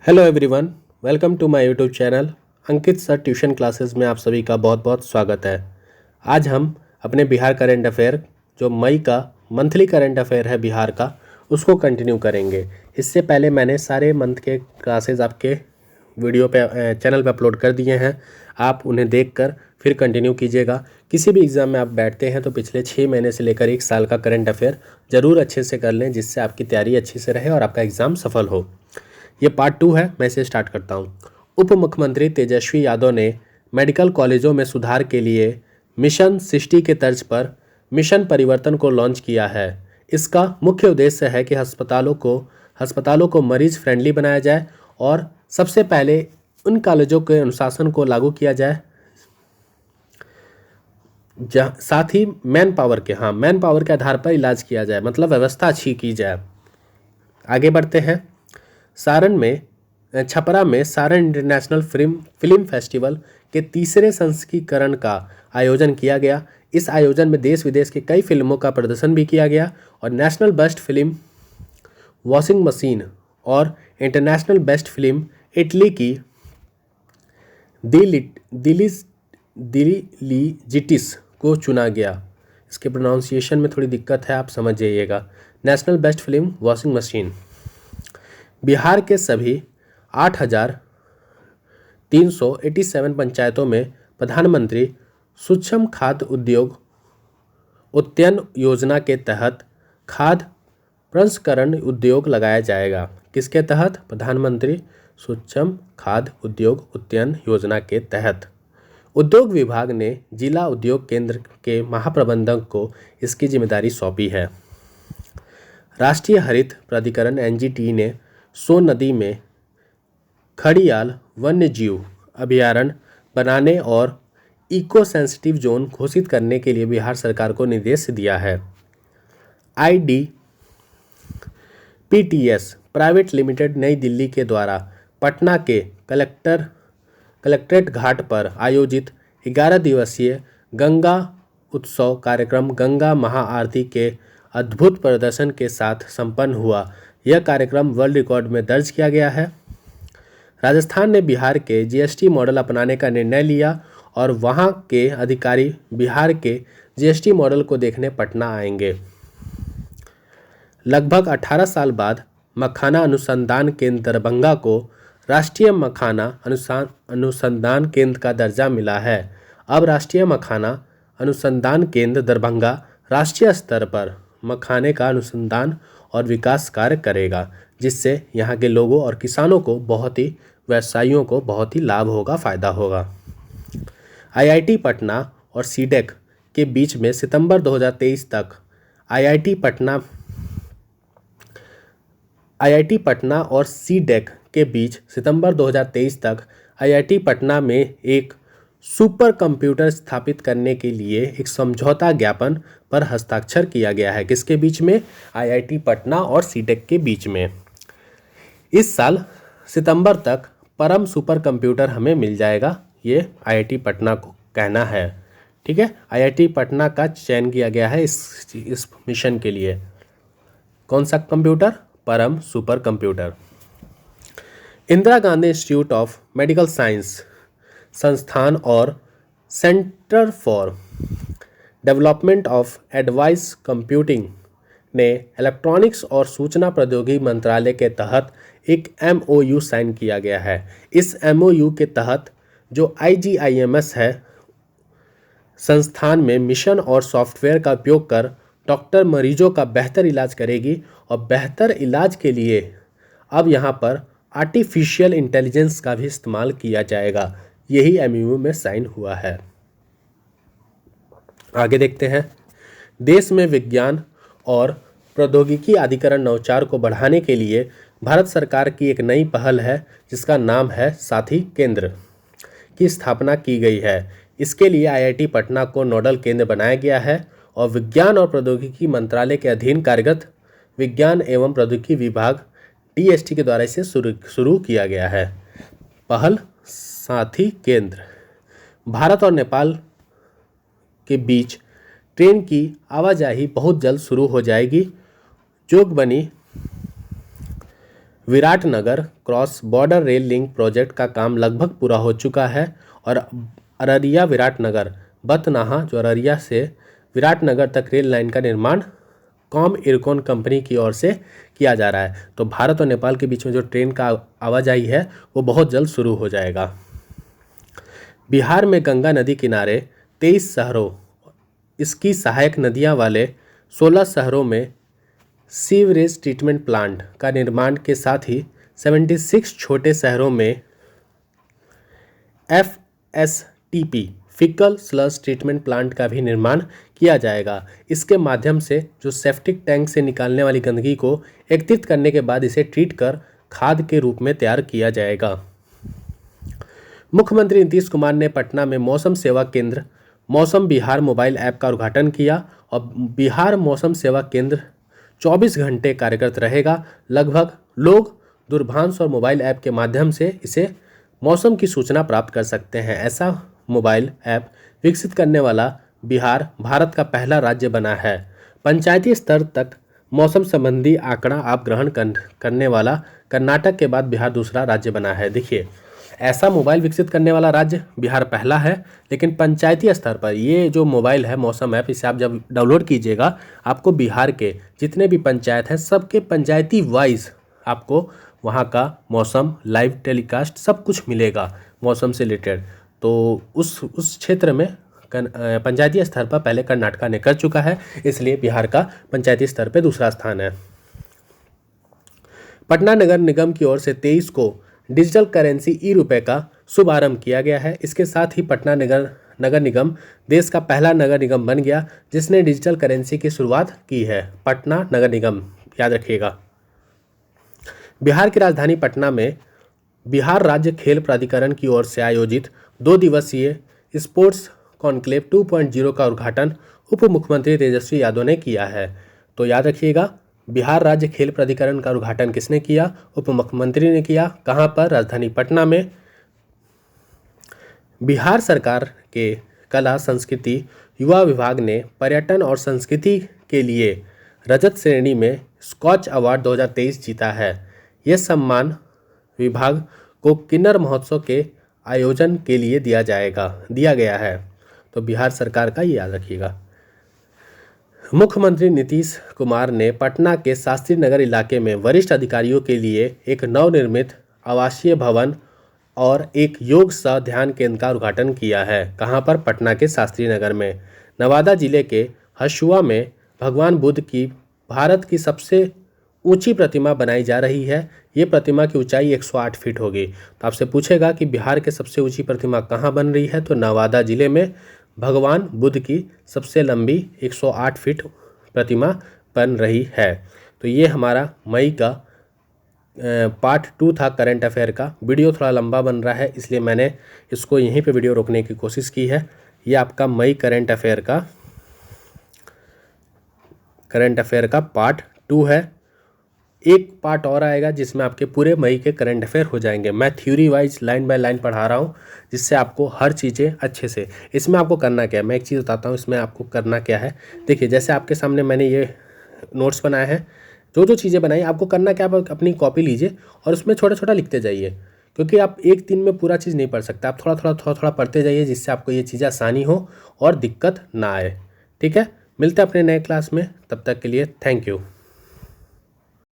Hello everyone, welcome to my YouTube channel. Ankit sir tuition classes में आप सभी का बहुत बहुत स्वागत है। आज हम अपने बिहार करंट अफेयर, जो मई का मंथली करंट अफेयर है बिहार का, उसको कंटिन्यू करेंगे। इससे पहले मैंने सारे मंथ के क्लासेस आपके वीडियो पे चैनल पे अपलोड कर दिए हैं। आप उन्हें देखकर फिर कंटिन्यू कीजिएगा। किसी भी एग्ज़ाम में आप बैठते हैं तो पिछले 6 महीने से लेकर 1 साल का करंट अफेयर ज़रूर अच्छे से कर लें, जिससे आपकी तैयारी अच्छी से रहे और आपका एग्ज़ाम सफल हो। ये पार्ट 2 है, मैं इसे स्टार्ट करता हूँ। उप मुख्यमंत्री तेजस्वी यादव ने मेडिकल कॉलेजों में सुधार के लिए मिशन सृष्टि के तर्ज पर मिशन परिवर्तन को लॉन्च किया है। इसका मुख्य उद्देश्य है कि अस्पतालों को मरीज फ्रेंडली बनाया जाए और सबसे पहले उन कॉलेजों के अनुशासन को लागू किया जाए, साथ ही मैन पावर के आधार पर इलाज किया जाए, मतलब व्यवस्था अच्छी की जाए। आगे बढ़ते हैं। छपरा में सारण इंटरनेशनल फिल्म फेस्टिवल के तीसरे संस्करण का आयोजन किया गया। इस आयोजन में देश विदेश की कई फिल्मों का प्रदर्शन भी किया गया और national best film washing machine और इंटरनेशनल बेस्ट फिल्म इटली की दिलीजिटिस को चुना गया। इसके प्रोनाउंसिएशन में थोड़ी दिक्कत है, आप समझ जाइएगा। National best film washing machine. Bihar के सभी 8,387 पंचायतों में प्रधानमंत्री सूक्ष्म खाद्य उद्योग उन्नयन योजना के तहत खाद्य प्रसंस्करण उद्योग लगाया जाएगा। किसके तहत? प्रधानमंत्री सूक्ष्म खाद्य उद्योग उन्नयन योजना के तहत। उद्योग विभाग ने जिला उद्योग केंद्र के महाप्रबंधक को इसकी जिम्मेदारी सौंपी है। राष्ट्रीय हरित प्राधिकरण एनजीटी ने सोन नदी में खड़ियाल वन्यजीव अभयारण्य बनाने और इको सेंसिटिव जोन घोषित करने के लिए बिहार सरकार को निर्देश दिया है। आईडीपीटीएस प्राइवेट लिमिटेड नई दिल्ली के द्वारा पटना के कलेक्ट्रेट घाट पर आयोजित 11 दिवसीय गंगा उत्सव कार्यक्रम गंगा महाआरती के अद्भुत प्रदर्शन के साथ संपन्न हुआ। यह कार्यक्रम वर्ल्ड रिकॉर्ड में दर्ज किया गया है। राजस्थान ने बिहार के जीएसटी मॉडल अपनाने का निर्णय लिया और वहां के अधिकारी बिहार के जीएसटी मॉडल को देखने पटना आएंगे। लगभग 18 साल बाद मखाना अनुसंधान केंद्र दरभंगा को राष्ट्रीय मखाना अनुसंधान केंद्र का दर्जा मिला है। अब राष्ट्रीय मखाना अनुसंधान केंद्र दरभंगा राष्ट्रीय स्तर पर मखाने का अनुसंधान और विकास कार्य करेगा, जिससे यहाँ के लोगों और किसानों को व्यवसायियों को बहुत ही लाभ होगा, फ़ायदा होगा। आईआईटी पटना और सीडेक के बीच में सितंबर 2023 तक आईआईटी पटना और सीडेक के बीच सितंबर 2023 तक आईआईटी पटना में एक सुपर कंप्यूटर स्थापित करने के लिए एक समझौता ज्ञापन पर हस्ताक्षर किया गया है। किसके बीच में? आईआईटी पटना और सीडेक के बीच में। इस साल सितंबर तक परम सुपर कंप्यूटर हमें मिल जाएगा, ये आईआईटी पटना को कहना है। ठीक है, आईआईटी पटना का चयन किया गया है इस मिशन के लिए। कौन सा कंप्यूटर? परम super computer. Indira Gandhi institute of medical science संस्थान और centre for development of advance computing ने इलेक्ट्रॉनिक्स और सूचना प्रौद्योगिकी मंत्रालय के तहत एक एमओयू साइन किया गया है। इस एमओयू के तहत जो आईजीआईएमएस है, संस्थान में मिशन और सॉफ्टवेयर का उपयोग कर डॉक्टर मरीजों का बेहतर इलाज करेगी और बेहतर इलाज के लिए अब यहाँ पर आर्टिफिशियल इंटेलिजेंस का भी इस्तेमाल किया जाएगा। यही एमओयू में साइन हुआ है। आगे देखते हैं। देश में विज्ञान और प्रौद्योगिकी अधिकरण नवाचार को बढ़ाने के लिए भारत सरकार की एक नई पहल है, जिसका नाम है साथी केंद्र की स्थापना की गई है। इसके लिए आईआईटी पटना को नोडल केंद्र बनाया गया है और विज्ञान और प्रौद्योगिकी मंत्रालय के अधीन कार्यरत विज्ञान एवं प्रौद्योगिकी विभाग डीएसटी के द्वारा इसे शुरू किया गया है। पहल साथी केंद्र। भारत और नेपाल के बीच ट्रेन की आवाजाही बहुत जल्द शुरू हो जाएगी। Jogbani Viratnagar cross border rail link project का काम लगभग पूरा हो चुका है और अररिया विराटनगर बथनाहा जो अररिया से विराटनगर तक रेल लाइन का निर्माण कॉम इरकॉन कंपनी की ओर से किया जा रहा है। तो भारत और नेपाल के बीच में जो ट्रेन का आवाजाही है वो बहुत जल्द शुरू हो जाएगा। बिहार में गंगा नदी किनारे 23 शहरों इसकी सहायक नदियां वाले 16 शहरों में सीवरेज ट्रीटमेंट प्लांट का निर्माण के साथ ही 76 छोटे शहरों में FSTP faecal sludge treatment plant का भी निर्माण किया जाएगा। इसके माध्यम से जो सेप्टिक टैंक से निकालने वाली गंदगी को एकत्रित करने के बाद इसे ट्रीट कर खाद के रूप में तैयार किया जाएगा। मुख्यमंत्री नीतीश कुमार ने पटना में मौसम सेवा केंद्र मौसम बिहार मोबाइल ऐप का उद्घाटन किया और बिहार मौसम सेवा केंद्र 24 घंटे कार्यरत रहेगा। लगभग लोग दूरभाष और मोबाइल ऐप के माध्यम से इसे मौसम की सूचना प्राप्त कर सकते हैं। ऐसा मोबाइल ऐप विकसित करने वाला बिहार भारत का पहला राज्य बना है। पंचायती स्तर तक मौसम संबंधी आंकड़ा आप ग्रहण करने वाला कर्नाटक के बाद बिहार दूसरा राज्य बना है। देखिए, ऐसा मोबाइल विकसित करने वाला राज्य बिहार पहला है, लेकिन पंचायती स्तर पर ये जो मोबाइल है मौसम ऐप, इसे आप जब डाउनलोड कीजिएगा आपको बिहार के जितने भी पंचायत हैं सबके पंचायती वाइज आपको वहाँ का मौसम लाइव टेलीकास्ट सब कुछ मिलेगा मौसम से रिलेटेड। तो उस क्षेत्र में पंचायती स्तर पर पहले कर्नाटक ने कर चुका है, इसलिए बिहार का पंचायती स्तर पर दूसरा स्थान है। पटना नगर निगम की ओर से 23 को डिजिटल करेंसी ई-रुपए का शुभारंभ किया गया है। इसके साथ ही पटना नगर निगम देश का पहला नगर निगम बन गया जिसने डिजिटल करेंसी की शुरुआत की है। पटना नगर निगम याद रखिएगा। बिहार की राजधानी पटना में बिहार राज्य खेल प्राधिकरण की ओर से आयोजित 2 दिवसीय स्पोर्ट्स कॉन्क्लेव 2.0 का उद्घाटन उप मुख्यमंत्री तेजस्वी यादव ने किया है। तो याद रखिएगा, बिहार राज्य खेल प्राधिकरण का उद्घाटन किसने किया? उप मुख्यमंत्री ने किया। कहाँ पर? राजधानी पटना में। बिहार सरकार के कला संस्कृति युवा विभाग ने पर्यटन और संस्कृति के लिए रजत श्रेणी में स्कॉच अवार्ड 2023 जीता है। यह सम्मान विभाग को किन्नर महोत्सव के आयोजन के लिए दिया गया है। तो बिहार सरकार का ये याद रखिएगा। मुख्यमंत्री नीतीश कुमार ने पटना के शास्त्री नगर इलाके में वरिष्ठ अधिकारियों के लिए एक नवनिर्मित आवासीय भवन और एक योग सह ध्यान केंद्र का उद्घाटन किया है। कहाँ पर? पटना के शास्त्री नगर में। नवादा जिले के हसुआ में भगवान बुद्ध की भारत की सबसे ऊंची प्रतिमा बनाई जा रही है। ये प्रतिमा की ऊंचाई 108 फीट होगी। तो आपसे पूछेगा कि बिहार के सबसे ऊंची प्रतिमा कहाँ बन रही है, तो नवादा जिले में भगवान बुद्ध की सबसे लंबी 108 फीट प्रतिमा बन रही है। तो ये हमारा मई का पार्ट 2 था करंट अफेयर का। वीडियो थोड़ा लंबा बन रहा है इसलिए मैंने इसको यहीं पे वीडियो रोकने की कोशिश की है। ये आपका मई करंट अफेयर का पार्ट 2 है। एक पार्ट और आएगा जिसमें आपके पूरे मई के करंट अफेयर हो जाएंगे। मैं theory wise line by line पढ़ा रहा हूँ जिससे आपको हर चीज़ें अच्छे से। इसमें आपको करना क्या है, मैं एक चीज़ बताता हूँ इसमें आपको करना क्या है। देखिए, जैसे आपके सामने मैंने ये नोट्स बनाए हैं, जो चीज़ें बनाई आपको करना क्या, आप अपनी कॉपी लीजिए और उसमें छोटा छोटा लिखते जाइए, क्योंकि आप एक दिन में पूरा चीज़ नहीं पढ़ सकते। आप थोड़ा थोड़ा पढ़ते जाइए जिससे आपको ये चीज़ें आसानी हो और दिक्कत ना आए। ठीक है, मिलते हैं अपने नए क्लास में, तब तक के लिए थैंक यू।